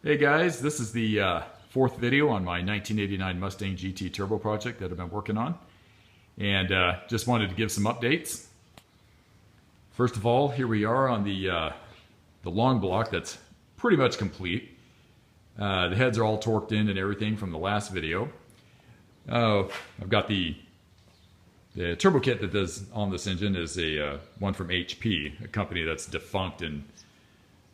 Hey guys, this is the fourth video on my 1989 Mustang GT Turbo project that I've been working on, and just wanted to give some updates. First of all, here we are on the long block that's pretty much complete. The heads are all torqued in and everything from the last video. I've got the turbo kit that does on this engine is a one from HP, a company that's defunct and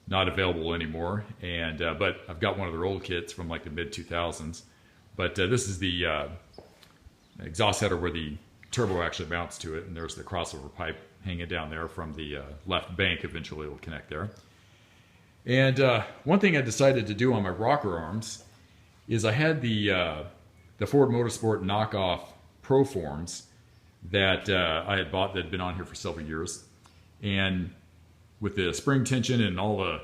not available anymore, and but I've got one of their old kits from like the mid-2000s. But this is the exhaust header where the turbo actually mounts to it, and there's the crossover pipe hanging down there from the left bank. Eventually it'll connect there. And one thing I decided to do on my rocker arms is I had the Ford Motorsport knockoff Proforms that I had bought that had been on here for several years, and with the spring tension and all the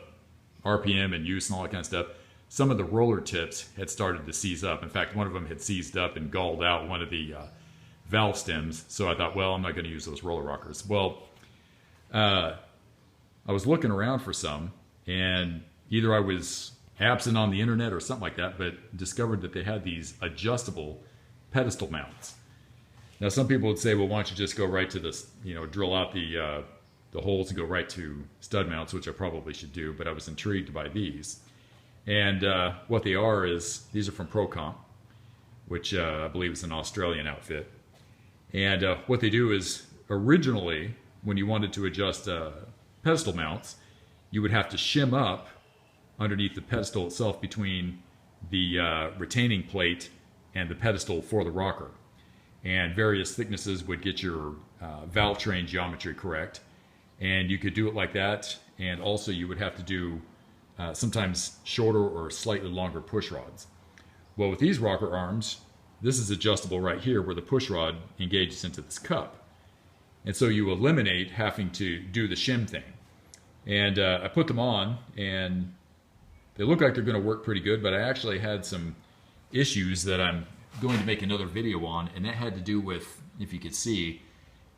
RPM and use and all that kind of stuff, some of the roller tips had started to seize up. In fact, one of them had seized up and galled out one of the valve stems. So I thought, well, I'm not going to use those roller rockers. Well, I was looking around for some, and either I was absent on the internet or something like that, but discovered that they had these adjustable pedestal mounts. Now, some people would say, well, why don't you just go right to this, drill out the holes and go right to stud mounts, which I probably should do, but I was intrigued by these. And what they are is, these are from ProComp, which I believe is an Australian outfit. And what they do is, originally, when you wanted to adjust pedestal mounts, you would have to shim up underneath the pedestal itself between the retaining plate and the pedestal for the rocker. And various thicknesses would get your valve train geometry correct. And you could do it like that, and also you would have to do sometimes shorter or slightly longer push rods. Well, with these rocker arms, this is adjustable right here where the push rod engages into this cup. And so you eliminate having to do the shim thing. And I put them on, and they look like they're going to work pretty good, but I actually had some issues that I'm going to make another video on, and that had to do with, if you could see,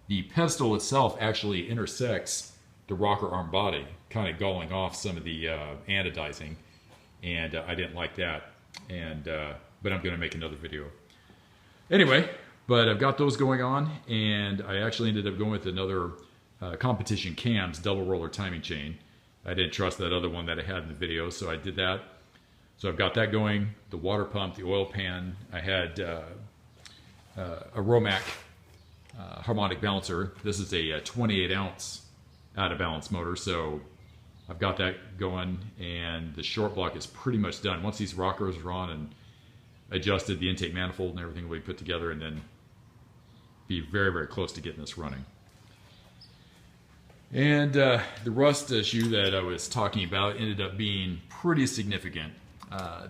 the pedestal itself actually intersects the rocker arm body, kind of galling off some of the anodizing, and I didn't like that. And but I'm going to make another video. Anyway, but I've got those going on, and I actually ended up going with another competition cams double roller timing chain. I didn't trust that other one that I had in the video, so I did that. So I've got that going, the water pump, the oil pan. I had a Romac harmonic balancer. This is a 28 ounce out of balance motor, so I've got that going, and the short block is pretty much done. Once these rockers are on and adjusted, the intake manifold and everything will be put together, and then be very, very close to getting this running. And the rust issue that I was talking about ended up being pretty significant.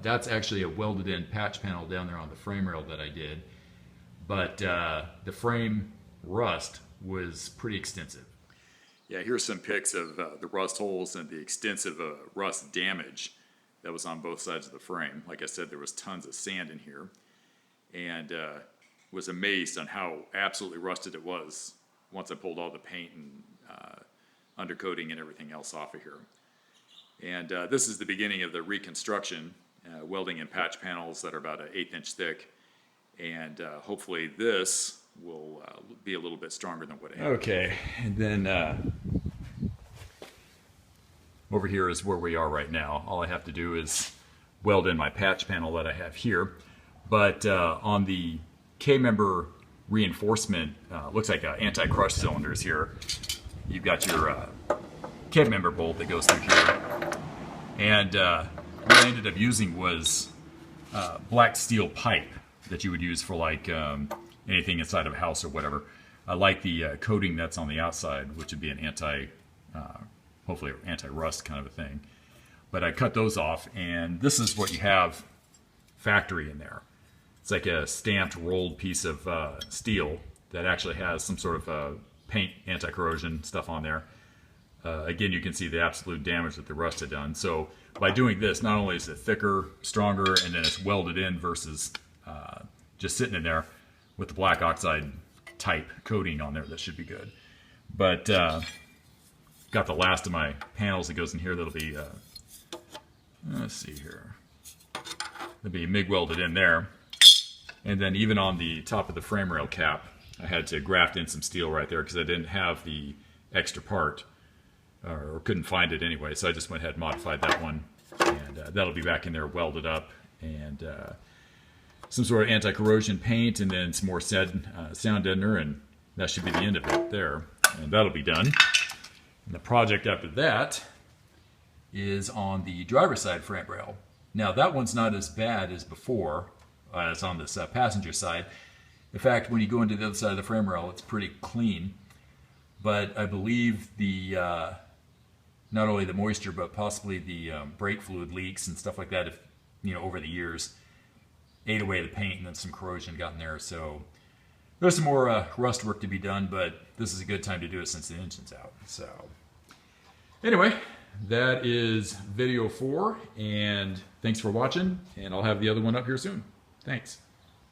That's actually a welded in patch panel down there on the frame rail that I did. But the frame rust was pretty extensive. Yeah, here's some pics of the rust holes and the extensive rust damage that was on both sides of the frame. Like I said, there was tons of sand in here, and was amazed on how absolutely rusted it was once I pulled all the paint and undercoating and everything else off of here. And this is the beginning of the reconstruction, welding in patch panels that are about an 1/8 inch thick. And hopefully this will be a little bit stronger than what I had. Okay, and then over here is where we are right now. All I have to do is weld in my patch panel that I have here. But on the K-member reinforcement, looks like anti-crush cylinders here. You've got your K-member bolt that goes through here. And what I ended up using was black steel pipe that you would use for like anything inside of a house or whatever. I like the coating that's on the outside, which would be an hopefully anti-rust kind of a thing. But I cut those off, and this is what you have factory in there. It's like a stamped rolled piece of steel that actually has some sort of paint anti-corrosion stuff on there. Again, you can see the absolute damage that the rust had done. So by doing this, not only is it thicker, stronger, and then it's welded in versus just sitting in there with the black oxide type coating on there, that should be good. But got the last of my panels that goes in here that'll be let's see here. It'll be MIG welded in there. And then even on the top of the frame rail cap, I had to graft in some steel right there because I didn't have the extra part, or couldn't find it anyway. So I just went ahead and modified that one, and that'll be back in there welded up, and some sort of anti-corrosion paint, and then some more sound deadener, and that should be the end of it there. And that'll be done. And the project after that is on the driver's side frame rail. Now that one's not as bad as before, as on this passenger side. In fact, when you go into the other side of the frame rail, it's pretty clean. But I believe the not only the moisture, but possibly the brake fluid leaks and stuff like that, if over the years, ate away the paint, and then some corrosion got in there. So there's some more rust work to be done, but this is a good time to do it since the engine's out. So anyway, that is video 4, and thanks for watching, and I'll have the other one up here soon. Thanks.